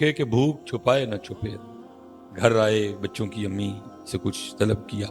روکے کہ بھوک چھپائے نہ چھپے۔ گھر آئے، بچوں کی امی سے کچھ طلب کیا،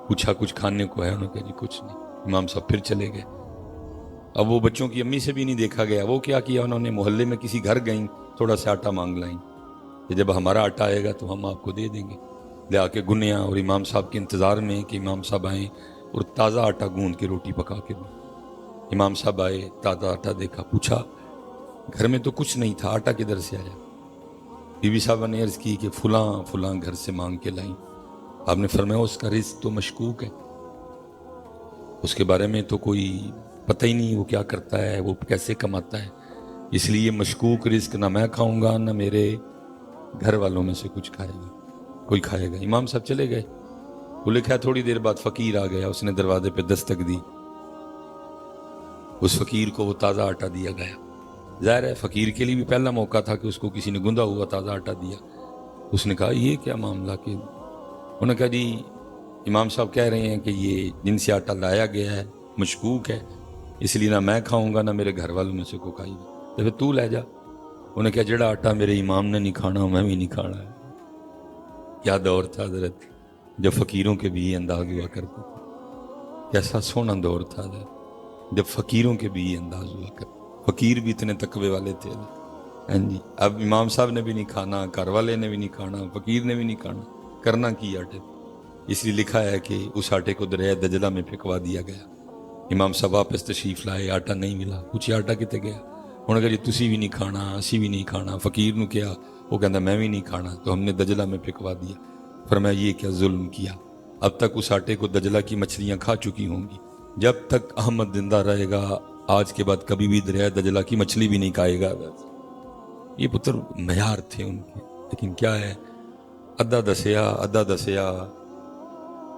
پوچھا کچھ کھانے کو ہے؟ انہوں نے کہا جی کچھ نہیں۔ امام صاحب پھر چلے گئے۔ اب وہ بچوں کی امی سے بھی نہیں دیکھا گیا۔ وہ کیا کیا انہوں نے، محلے میں کسی گھر گئیں، تھوڑا سا آٹا مانگ لائیں کہ جب ہمارا آٹا آئے گا تو ہم آپ کو دے دیں گے۔ لے آ کے گنیا، اور امام صاحب کے انتظار میں کہ امام صاحب آئیں اور تازہ آٹا گوندھ کے روٹی پکا کے دیں۔ امام صاحب آئے، تازہ آٹا دیکھا، پوچھا گھر میں تو کچھ نہیں تھا، آٹا کدھر سے آیا؟ بی بی صاحبہ نے عرض کی کہ فلاں فلاں گھر سے مانگ کے لائیں۔ آپ نے فرمایا اس کا رزق تو مشکوک ہے، اس کے بارے میں تو کوئی پتہ ہی نہیں وہ کیا کرتا ہے، وہ کیسے کماتا ہے، اس لیے مشکوک رزق نہ میں کھاؤں گا نہ میرے گھر والوں میں سے کچھ کھائے گا، کوئی کھائے گا۔ امام صاحب چلے گئے۔ وہ لکھا ہے تھوڑی دیر بعد فقیر آ گیا، اس نے دروازے پہ دستک دی، اس فقیر کو وہ تازہ آٹا دیا گیا۔ ظاہر ہے فقیر کے لیے بھی پہلا موقع تھا کہ اس کو کسی نے گندا ہوا تازہ آٹا دیا۔ اس نے کہا یہ کیا معاملہ؟ کہ انہوں نے کہا جی امام صاحب کہہ رہے ہیں کہ یہ جن سے آٹا لایا گیا ہے مشکوک ہے، اس لیے نہ میں کھاؤں گا نہ میرے گھر والوں میں سے کوئی کھائے گا، تو پھر تو لے جا۔ انہوں نے کہا جڑا آٹا میرے امام نے نہیں کھانا میں بھی نہیں کھانا ہے۔ کیا دور تھا حضرت جب فقیروں کے بھی یہ انداز ہوا کرتے تھے، کیسا سونا دور تھا حضرت جب فقیروں کے بھی یہ انداز ہوا کرتے، فقیر بھی اتنے تقوی والے تھے۔ ہاں جی، اب امام صاحب نے بھی نہیں کھانا، گھر والے نے بھی نہیں کھانا، فقیر نے بھی نہیں کھانا، کرنا کی آٹے؟ اس لیے لکھا ہے کہ اس آٹے کو دریائے دجلہ میں پھینکوا دیا گیا۔ امام صاحب واپس تشریف لائے، آٹا نہیں ملا، پوچھے آٹا کتے گیا؟ انہوں نے کہا جی تسی بھی نہیں کھانا، اسی بھی نہیں کھانا۔ فقیر نو کیا، وہ کہندا میں بھی نہیں کھانا، تو ہم نے دجلہ میں پھینکوا دیا۔ فرمایا یہ کیا ظلم کیا، اب تک اس آٹے کو دجلہ کی مچھلیاں کھا چکی ہوں گی، جب تک احمد زندہ رہے گا آج کے بعد کبھی بھی دریائے دجلہ کی مچھلی بھی نہیں کھائے گا۔ یہ پتر معیار تھے ان کے، لیکن کیا ہے، ادھا دسیا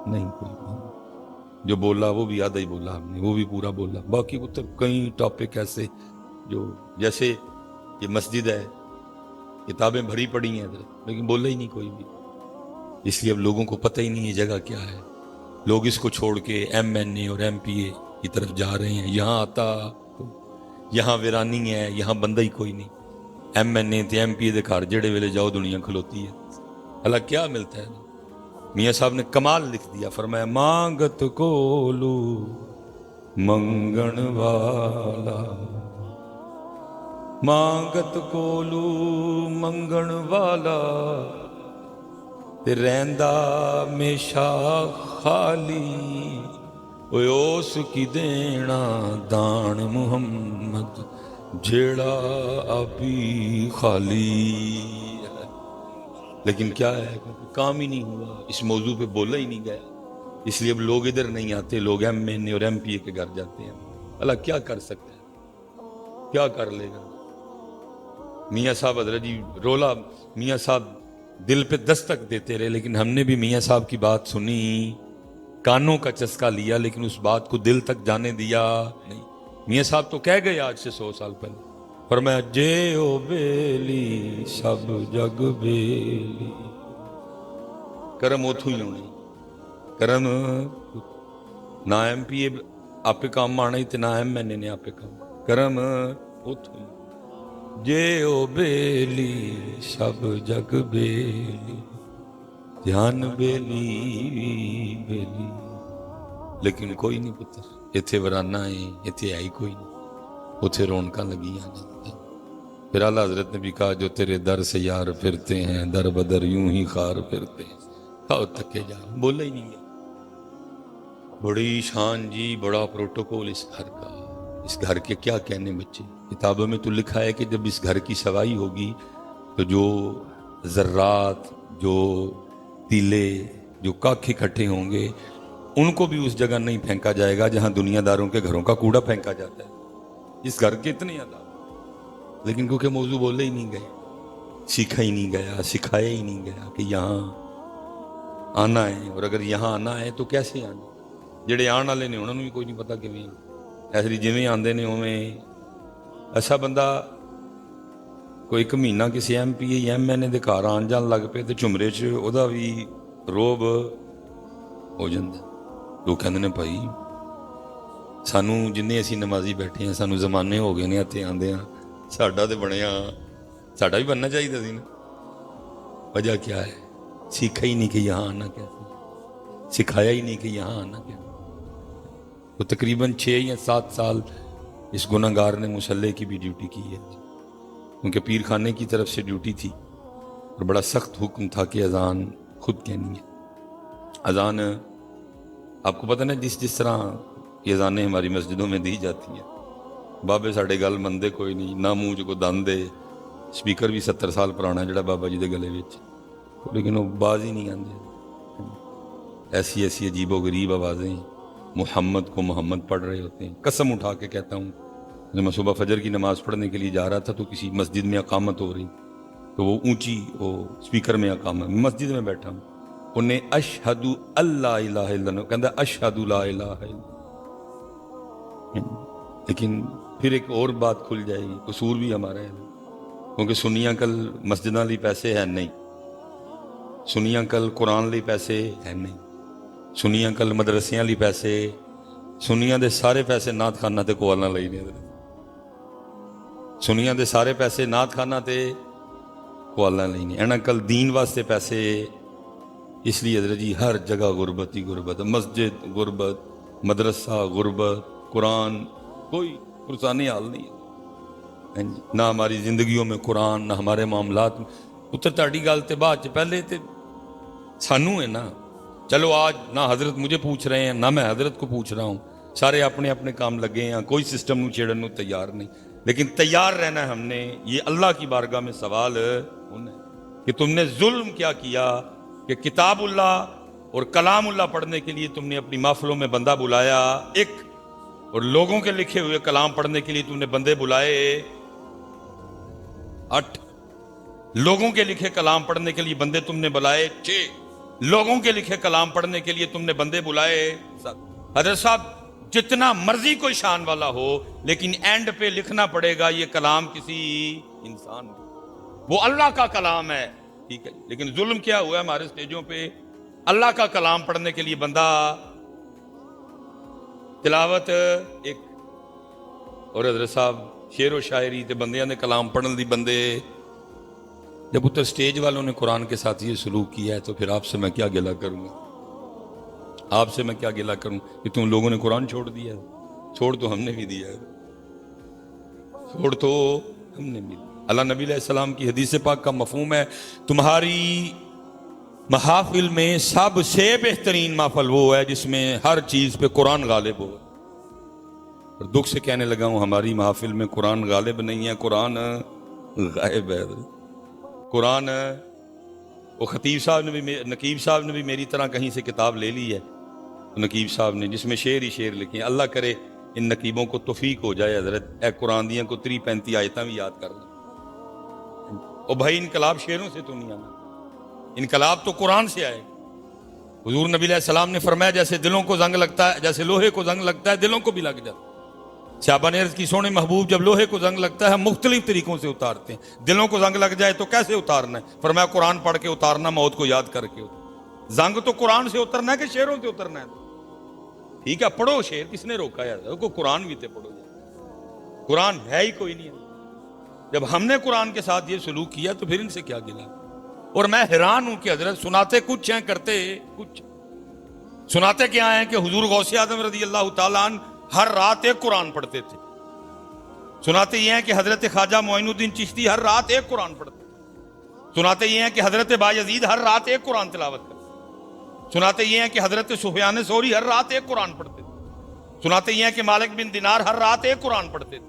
نہیں، کوئی جو بولا وہ بھی آدھا ہی بولا ہم نے، وہ بھی پورا بولا۔ باقی پتر کئی ٹاپک ایسے جو جیسے یہ مسجد ہے، کتابیں بھری پڑی ہیں لیکن بولا ہی نہیں کوئی بھی، اس لیے اب لوگوں کو پتہ ہی نہیں ہے جگہ کیا ہے۔ لوگ اس کو چھوڑ کے ایم این اے اور ایم پی اے کی طرف جا رہے ہیں، یہاں آتا یہاں ویرانی ہے، یہاں بندہ ہی کوئی نہیں۔ ایم این اے تے ایم پی اے دے گھر جڑے ویلے جاؤ دنیا کھلوتی ہے، اللہ کیا ملتا ہے۔ میاں صاحب نے کمال لکھ دیا، فرمایا مانگت کولو منگن والا، مانگت کولو منگن والا تے رہندا میشا خالی، اوے اس کی دینا دان محمد جیڑا آپی خالی۔ لیکن کیا ہے، کام ہی نہیں ہوا، اس موضوع پہ بولا ہی نہیں گیا، اس لیے اب لوگ ادھر نہیں آتے، لوگ ایم این اے اور ایم پی اے کے گھر جاتے ہیں۔ اللہ کیا کر سکتا ہے، کیا کر لے گا۔ میاں صاحب حضرت جی رولا، میاں صاحب دل پہ دستک دیتے رہے، لیکن ہم نے بھی میاں صاحب کی بات سنی، کانوں کا چسکا لیا، لیکن اس بات کو دل تک جانے دیا نہیں۔ میاں صاحب تو کہہ گئے آج سے 100 سال پہلے، فرمایا جے او بیلی سب جگ بیلی، کرم اتھو ہی ہونے، کرم نہ ایم پی اے آپ کام آنا ہی تے نہ ایم این اے نے آپ کام، کرم اتھو ہی جے او بیلی سب جگ بیلی، دھیان بیلی بیلی، لیکن کوئی نہیں پتر، اتھے ورانا ہے، اتھے آئی کوئی نہیں، اتھے رونکاں لگیاں نہیں۔ پھر اعلیٰ حضرت نے بھی کہا جو تیرے در سے یار پھرتے ہیں در بدر یوں ہی خار پھرتے ہیں، کھاؤ تکے جا، بولا ہی نہیں گیا۔ بڑی شان جی، بڑا پروٹوکول اس گھر کا، اس گھر کے کیا کہنے بچے۔ کتابوں میں تو لکھا ہے کہ جب اس گھر کی صفائی ہوگی تو جو ذرات، جو تیلے، جو کاکھ اکٹھے ہوں گے ان کو بھی اس جگہ نہیں پھینکا جائے گا جہاں دنیا داروں کے گھروں کا کوڑا پھینکا جاتا ہے۔ اس گھر کے اتنے عذاب، لیکن کیونکہ موضوع بولے ہی نہیں گئے، سیکھا ہی نہیں گیا، سکھایا ہی نہیں گیا کہ یہاں آنا ہے، اور اگر یہاں آنا ہے تو کیسے آنا۔ جڑے آن والے نے انہوں نے بھی کوئی نہیں پتا کیویں، ایسے جویں آندے نے اویں۔ ایسا بندہ کوئی ایک مہینہ کسی ایم پی اے یا ایم این اے دے گھر آن جان لگ پے تو جمرے چ ਉਹਦਾ بھی روب ہو جاتا۔ لوگ کہندے نے بھائی سانوں جننے اسی نمازی بیٹھے ہیں سانوں زمانے ہو گئے نے ہتھے آندے ہاں، ساڈا تے بنیا ساڈا بھی بننا چاہیے سی نا. وجہ کیا ہے؟ سیکھا ہی نہیں کہ یہاں آنا کیسے، سکھایا ہی نہیں کہ یہاں آنا کیا. تو تقریباً 6 یا 7 سال اس گناہ گار نے مصلی کی بھی ڈیوٹی کی ہے، کیونکہ پیر خانے کی طرف سے ڈیوٹی تھی اور بڑا سخت حکم تھا کہ اذان خود کہنی ہے. اذان آپ کو پتہ نا جس طرح یہ اذانیں ہماری مسجدوں میں دی جاتی ہیں، بابے ساڈے گل مندے کوئی نہیں، نہ منہ کو دند دے. سپیکر بھی 70 سال پرانا جڑا بابا جی دے گلے وچ، لیکن وہ باز ہی نہیں آندے. ایسی ایسی عجیب و غریب آوازیں، محمد کو محمد پڑھ رہے ہوتے ہیں. قسم اٹھا کے کہتا ہوں، جب میں صبح فجر کی نماز پڑھنے کے لیے جا رہا تھا تو کسی مسجد میں اقامت ہو رہی، تو وہ اونچی وہ سپیکر میں اقامت، مسجد میں بیٹھا ہوں، انہیں اشہد اللہ الہ الا اللہ کہندا اشہد لا الہ الا. لیکن پھر ایک اور بات کھل جائے گی، قصور بھی ہمارا ہے، کیونکہ سنیاں کل مسجداں لی پیسے ہے نہیں، سنیاں کل قرآن لی پیسے ہے نہیں، سنیاں کل مدرسیاں لی پیسے، سنیاں دے سارے پیسے نعت خانہ تے کوالنا لئی نے، سنیاں دے سارے پیسے نعت خانہ تے کوالنا لئی نے. اینا کل دین واسطے پیسے، اس لیے حضرت جی ہر جگہ غربت ہی غربت، مسجد غربت، مدرسہ غربت، قرآن کوئی پرسانی حال نہیں ہے. نہ ہماری زندگیوں میں قرآن، نہ ہمارے معاملات میں. پتر تاڑی گل تے بعد پہلے تے سانو ہے نا. چلو آج نہ حضرت مجھے پوچھ رہے ہیں، نہ میں حضرت کو پوچھ رہا ہوں، سارے اپنے اپنے کام لگے ہیں، کوئی سسٹم نو چھیڑن نو تیار نہیں. لیکن تیار رہنا ہے ہم نے. یہ اللہ کی بارگاہ میں سوال ہونا ہے کہ تم نے ظلم کیا کیا کہ کتاب اللہ اور کلام اللہ پڑھنے کے لیے تم نے اپنی محفلوں میں بندہ بلایا ایک، اور لوگوں کے لکھے ہوئے کلام پڑھنے کے لیے تم نے بندے بلائے 8. لوگوں کے لکھے کلام پڑھنے کے لیے بندے تم نے بلائے 6. لوگوں کے لکھے کلام پڑھنے کے لیے تم نے بندے بلائے 7. حضرت صاحب جتنا مرضی کوئی شان والا ہو، لیکن اینڈ پہ لکھنا پڑے گا یہ کلام کسی انسان کا، وہ اللہ کا کلام ہے. ٹھیک ہے، لیکن ظلم کیا ہوا ہے ہمارے سٹیجوں پہ؟ اللہ کا کلام پڑھنے کے لیے بندہ تلاوت ایک، اور حضرت صاحب شعر و شاعری تے بندیاں نے کلام پڑھن دی بندے. جب اتر سٹیج والوں نے قرآن کے ساتھ یہ سلوک کیا ہے تو پھر آپ سے میں کیا گلہ کروں گا؟ آپ سے میں کیا گلہ کروں کہ تم لوگوں نے قرآن چھوڑ دیا ہے؟ چھوڑ تو ہم نے بھی دیا ہے، چھوڑ تو ہم نے بھی. اللہ نبی علیہ السلام کی حدیث پاک کا مفہوم ہے تمہاری محافل میں سب سے بہترین محفل وہ ہے جس میں ہر چیز پہ قرآن غالب ہو. اور دکھ سے کہنے لگا ہوں ہماری محافل میں قرآن غالب نہیں ہے، قرآن غائب ہے. قرآن وہ خطیب صاحب نے بھی، نقیب صاحب نے بھی میری طرح کہیں سے کتاب لے لی ہے، نقیب صاحب نے، جس میں شعر ہی شعر لکھے ہیں. اللہ کرے ان نقیبوں کو توفیق ہو جائے حضرت اے قرآن دیاں کو 35 آیتاں بھی یاد کر لیں. او بھائی انقلاب شعروں سے تو نہیں آنا، انقلاب تو قرآن سے آئے. حضور نبی علیہ السلام نے فرمایا جیسے دلوں کو زنگ لگتا ہے، جیسے لوہے کو زنگ لگتا ہے دلوں کو بھی لگ جاتا ہے. صحابہ نے عرض کی سونے محبوب جب لوہے کو زنگ لگتا ہے مختلف طریقوں سے اتارتے ہیں، دلوں کو زنگ لگ جائے تو کیسے اتارنا ہے؟ فرمایا قرآن پڑھ کے اتارنا، موت کو یاد کر کے. زنگ تو قرآن سے اترنا ہے کہ شعروں سے اترنا ہے؟ ٹھیک ہے پڑھو شعر، کس نے روکا یار؟ کو قرآن بھی تے پڑھو، قرآن ہے ہی کوئی نہیں ہے. جب ہم نے قرآن کے ساتھ یہ سلوک کیا تو پھر ان سے کیا گلا؟ اور میں حیران ہوں کہ حضرت سناتے کچھ ہیں کرتے کچھ. سناتے کیا ہیں کہ حضور غوث اعظم رضی اللہ تعالیٰ عنہ ہر رات ایک قرآن پڑھتے تھے. سناتے یہ ہیں کہ حضرت خواجہ معین الدین چشتی ہر رات ایک قرآن پڑھتے تھے. سناتے یہ ہیں کہ حضرت بایزید ہر رات ایک قرآن تلاوت کرتے. سناتے یہ ہیں کہ حضرت سفیان ثوری ہر رات ایک قرآن پڑھتے تھے. سناتے یہ ہیں کہ مالک بن دینار ہر رات ایک قرآن پڑھتے تھے.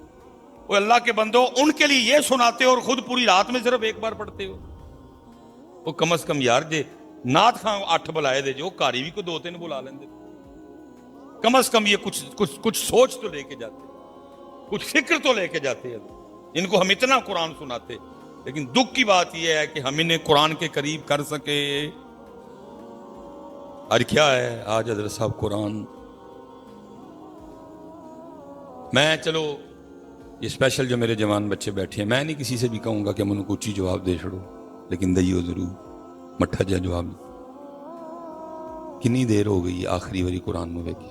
وہ اللہ کے بندو ان کے لیے یہ سناتے اور خود پوری رات میں صرف ایک بار پڑھتے ہو. وہ کم از کم یار جے نعت خان 8 بلائے دے جو کاری بھی کو 2-3 بلا لیندے، کم از کم یہ کچھ سوچ تو لے کے جاتے، کچھ فکر تو لے کے جاتے ہیں. ان کو ہم اتنا قرآن سناتے، لیکن دکھ کی بات یہ ہے کہ ہم انہیں قرآن کے قریب کر سکے. آج کیا ہے؟ آج حضرت صاحب قرآن میں چلو یہ اسپیشل جو میرے جوان بچے بیٹھے ہیں، میں نہیں کسی سے بھی کہوں گا کہ من کو اچھی جواب دے چھڑو، لیکن دئیو ضرور مٹھا جا جواب. کنی دیر ہو گئی آخری واری قرآن میں ویکھی.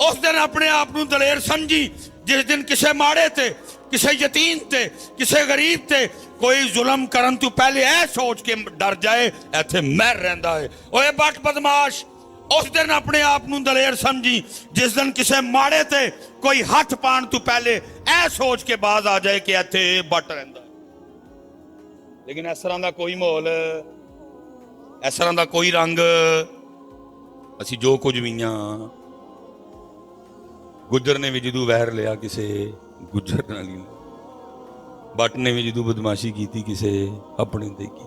ਉਸ ਦਿਨ ਆਪਣੇ ਆਪ ਨੂੰ ਦਲੇਰ ਸਮਝੀ ਜਿਸ ਦਿਨ ਕਿਸੇ ਮਾੜੇ ਤੇ, ਕਿਸੇ ਯਤੀਮ ਤੇ, ਕਿਸੇ ਗਰੀਬ ਤੇ ਕੋਈ ਜ਼ੁਲਮ ਕਰਨ ਤੋਂ ਪਹਿਲੇ ਇਹ ਸੋਚ ਕੇ ਡਰ ਜਾਏ ਇੱਥੇ ਮਹਿਰ ਰਹਿੰਦਾ ਹੈ। ਓਏ ਬੱਟ ਬਦਮਾਸ਼, ਉਸ ਦਿਨ ਆਪਣੇ ਆਪ ਨੂੰ ਦਲੇਰ ਸਮਝੀ ਜਿਸ ਦਿਨ ਕਿਸੇ ਮਾੜੇ ਤੇ ਕੋਈ ਹੱਥ ਪਾਉਣ ਤੋਂ ਪਹਿਲੇ ਇਹ ਸੋਚ ਕੇ ਬਾਜ਼ ਆ ਜਾਏ ਕਿ ਇੱਥੇ ਬੱਟ ਰਹਿੰਦਾ। ਲੇਕਿਨ ਇਸ ਤਰ੍ਹਾਂ ਦਾ ਕੋਈ ਮਾਹੌਲ, ਇਸ ਤਰ੍ਹਾਂ ਦਾ ਕੋਈ ਰੰਗ, ਅਸੀਂ ਜੋ ਕੁਝ ਵੀ ਹਾਂ, ਗੁੱਜਰ ਨੇ ਵੀ ਜਦੋਂ ਵਹਿਰ ਲਿਆ ਕਿਸੇ ਗੁੱਜਰ ਨਾਲ ਹੀ, ਬੱਟ ਨੇ ਵੀ ਜਦੋਂ ਬਦਮਾਸ਼ੀ ਕੀਤੀ ਕਿਸੇ ਆਪਣੇ ਤੇ ਕੀ,